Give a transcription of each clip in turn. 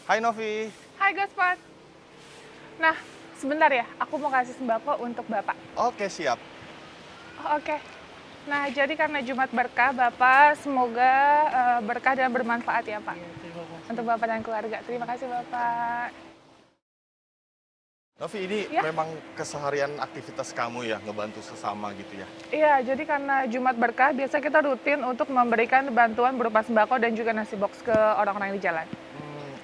Hai Novi. Hai Gaspar. Nah, sebentar ya, aku mau kasih sembako untuk Bapak. Oke, siap. Oh, oke. Nah, jadi karena Jumat berkah, Bapak semoga berkah dan bermanfaat ya, Pak. Iya, terima kasih. Untuk Bapak dan keluarga. Terima kasih, Bapak. Novi, ini Ya, memang keseharian aktivitas kamu ya, ngebantu sesama gitu ya. iya, jadi karena Jumat berkah, biasa kita rutin untuk memberikan bantuan berupa sembako dan juga nasi box ke orang-orang yang di jalan.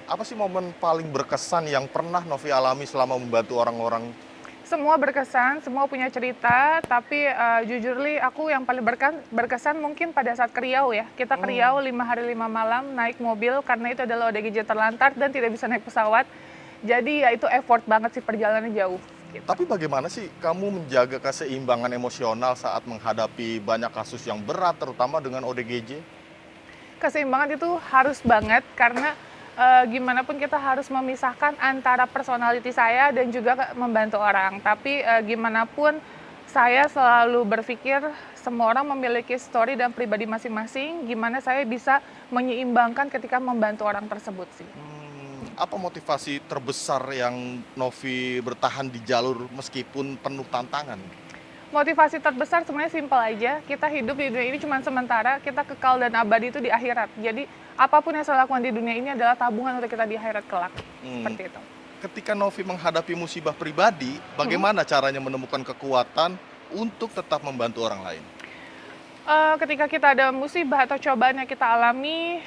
Apa sih momen paling berkesan yang pernah Novi alami selama membantu orang-orang? Semua berkesan, semua punya cerita, tapi jujur li aku yang paling berkesan mungkin pada saat ke Riau ya. Kita ke Riau 5 hari 5 malam naik mobil karena itu adalah ODGJ terlantar dan tidak bisa naik pesawat. Jadi ya itu effort banget sih, perjalanannya jauh. Gitu. Tapi bagaimana sih kamu menjaga keseimbangan emosional saat menghadapi banyak kasus yang berat, terutama dengan ODGJ? Keseimbangan itu harus banget karena gimana pun kita harus memisahkan antara personality saya dan juga membantu orang. Tapi gimana pun saya selalu berpikir semua orang memiliki story dan pribadi masing-masing, gimana saya bisa menyeimbangkan ketika membantu orang tersebut sih. Apa motivasi terbesar yang Novi bertahan di jalur meskipun penuh tantangan? Motivasi terbesar sebenarnya simpel aja, kita hidup di dunia ini cuma sementara, kita kekal dan abadi itu di akhirat. Jadi apapun yang saya lakukan di dunia ini adalah tabungan untuk kita di akhirat kelak. Seperti itu. Ketika Novi menghadapi musibah pribadi, bagaimana caranya menemukan kekuatan untuk tetap membantu orang lain? Ketika kita ada musibah atau cobaan yang kita alami,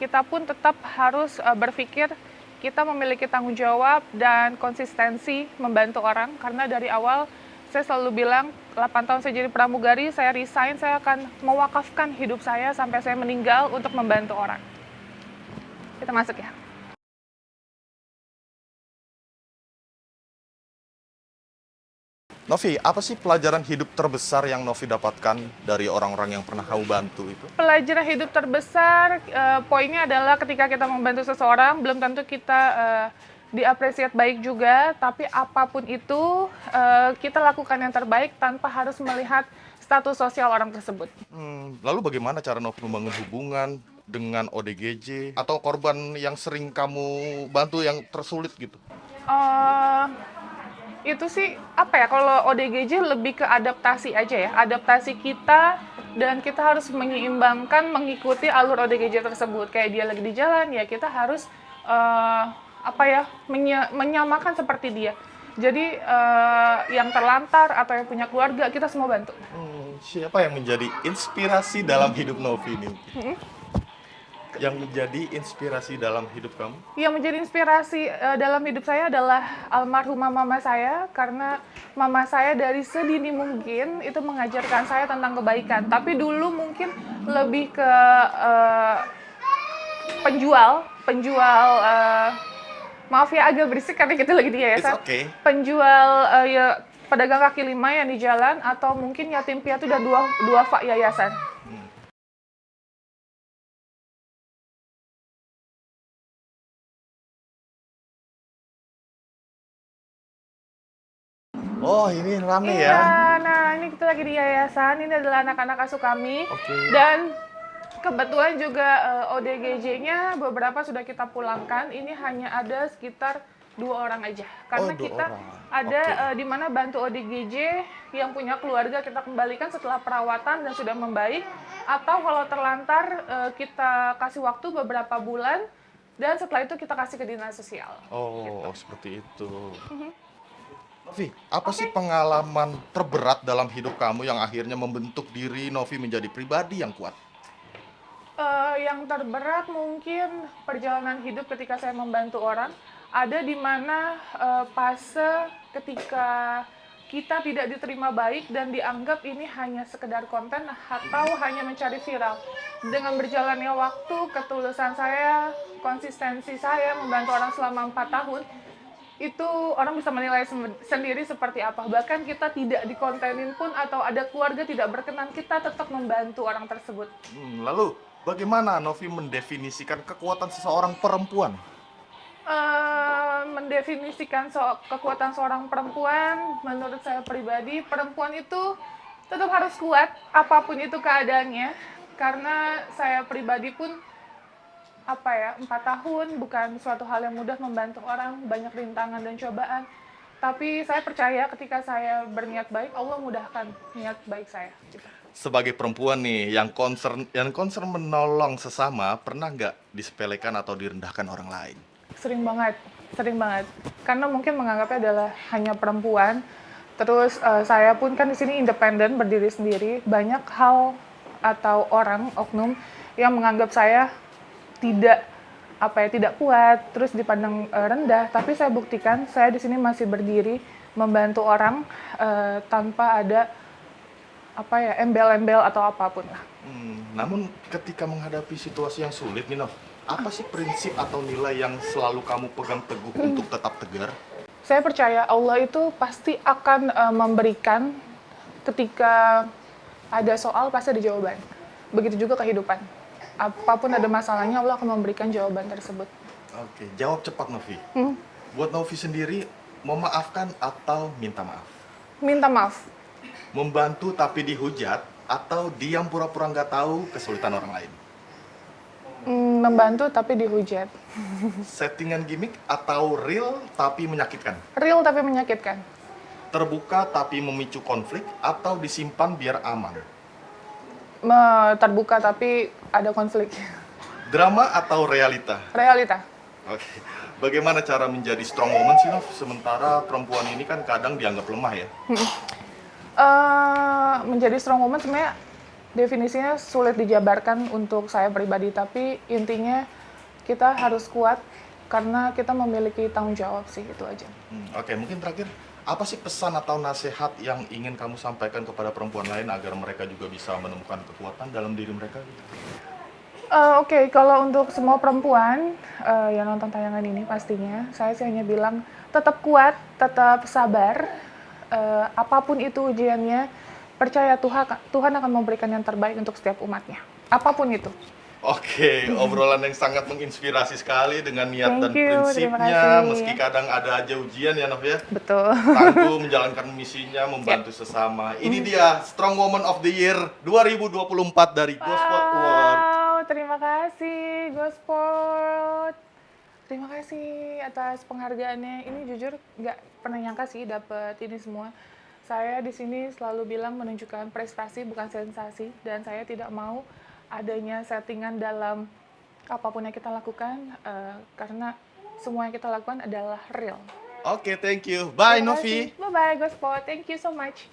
kita pun tetap harus berpikir kita memiliki tanggung jawab dan konsistensi membantu orang. Karena dari awal saya selalu bilang 8 tahun saya jadi pramugari, saya resign, saya akan mewakafkan hidup saya sampai saya meninggal untuk membantu orang. Kita masuk ya. Novi, apa sih pelajaran hidup terbesar yang Novi dapatkan dari orang-orang yang pernah kamu bantu itu? Pelajaran hidup terbesar, poinnya adalah ketika kita membantu seseorang, belum tentu kita diapresiat baik juga, tapi apapun itu, kita lakukan yang terbaik tanpa harus melihat status sosial orang tersebut. Lalu bagaimana cara Novi membangun hubungan dengan ODGJ atau korban yang sering kamu bantu yang tersulit gitu? Eh, itu sih apa ya, kalau ODGJ lebih ke adaptasi aja ya, adaptasi kita dan kita harus menyeimbangkan mengikuti alur ODGJ tersebut. Kayak dia lagi di jalan ya kita harus apa ya, menyamakan seperti dia. Jadi yang terlantar atau yang punya keluarga kita semua bantu. Siapa yang menjadi inspirasi dalam hidup Novi ini? Yang menjadi inspirasi dalam hidup kamu? Yang menjadi inspirasi dalam hidup saya adalah almarhumah mama saya, karena mama saya dari sedini mungkin itu mengajarkan saya tentang kebaikan. Tapi dulu mungkin lebih ke penjual, maaf ya agak berisik karena kita lagi di yayasan. It's okay. Penjual ya pedagang kaki lima yang di jalan, atau mungkin yatim piatu dan dua fak yayasan. Oh, ini rame Iya, ya? nah ini kita lagi di yayasan, ini adalah anak-anak asuh kami. Oke. Dan kebetulan juga ODGJ-nya beberapa sudah kita pulangkan, ini hanya ada sekitar 2 orang aja. Karena 2 kita orang. ada Oke. di mana bantu ODGJ yang punya keluarga kita kembalikan setelah perawatan dan sudah membaik. Atau kalau terlantar kita kasih waktu beberapa bulan, dan setelah itu kita kasih ke dinas sosial. Oh, seperti itu. Novi, apa sih pengalaman terberat dalam hidup kamu yang akhirnya membentuk diri Novi menjadi pribadi yang kuat? Yang terberat mungkin perjalanan hidup ketika saya membantu orang, ada di mana fase ketika kita tidak diterima baik dan dianggap ini hanya sekedar konten atau hanya mencari viral. Dengan berjalannya waktu, ketulusan saya, konsistensi saya membantu orang selama 4 tahun, itu orang bisa menilai sendiri seperti apa. Bahkan kita tidak dikontenin pun atau ada keluarga tidak berkenan, kita tetap membantu orang tersebut. Lalu, bagaimana Novi mendefinisikan kekuatan seseorang perempuan? Mendefinisikan kekuatan seorang perempuan, menurut saya pribadi, perempuan itu tetap harus kuat, apapun itu keadaannya. Karena saya pribadi pun apa ya, 4 tahun bukan suatu hal yang mudah membantu orang, banyak rintangan dan cobaan. Tapi saya percaya ketika saya berniat baik, Allah mudahkan niat baik saya. Gitu. Sebagai perempuan nih yang concern menolong sesama, pernah nggak disepelekan atau direndahkan orang lain? Sering banget, sering banget. Karena mungkin menganggapnya adalah hanya perempuan. Terus saya pun kan di sini independen, berdiri sendiri. Banyak hal atau orang, oknum, yang menganggap saya tidak tidak kuat, terus dipandang rendah. Tapi saya buktikan, saya di sini masih berdiri, membantu orang tanpa ada embel-embel atau apapun lah. Namun ketika menghadapi situasi yang sulit nih, Nov, apa sih prinsip atau nilai yang selalu kamu pegang teguh untuk tetap tegar? Saya percaya Allah itu pasti akan memberikan ketika ada soal pasti ada jawaban. Begitu juga kehidupan. Apapun ada masalahnya, Allah akan memberikan jawaban tersebut. Oke, jawab cepat Novi. Buat Novi sendiri, memaafkan atau minta maaf? Minta maaf. Membantu tapi dihujat atau diam pura-pura nggak tahu kesulitan orang lain? Membantu tapi dihujat. Settingan gimmick atau real tapi menyakitkan? Real tapi menyakitkan. Terbuka tapi memicu konflik atau disimpan biar aman? Terbuka tapi ada konflik. Drama atau realita? Realita. Oke. Bagaimana cara menjadi strong woman sih, Nov? Sementara perempuan ini kan kadang dianggap lemah ya. Menjadi strong woman sebenarnya definisinya sulit dijabarkan untuk saya pribadi, tapi intinya kita harus kuat karena kita memiliki tanggung jawab sih, itu aja. Oke, mungkin terakhir, apa sih pesan atau nasihat yang ingin kamu sampaikan kepada perempuan lain agar mereka juga bisa menemukan kekuatan dalam diri mereka? Oke, kalau untuk semua perempuan yang nonton tayangan ini pastinya, saya sih hanya bilang tetap kuat, tetap sabar, apapun itu ujiannya, percaya Tuhan akan memberikan yang terbaik untuk setiap umatnya, apapun itu. Oke, obrolan yang sangat menginspirasi sekali dengan niat dan Thank you, terima prinsipnya, kasih. meski kadang ada aja ujian ya, Nov ya. Betul. Tangguh menjalankan misinya, membantu sesama. Ini dia Strong Woman of the Year 2024 dari Gosport Award. Wow, terima kasih Gosport. Terima kasih atas penghargaannya. Ini jujur nggak pernah nyangka sih dapet ini semua. Saya di sini selalu bilang menunjukkan prestasi bukan sensasi, dan saya tidak mau adanya settingan dalam apapun yang kita lakukan karena semua yang kita lakukan adalah real. Oke, thank you. Bye, Terima Novi. kasih. Bye-bye Gosport. Thank you so much.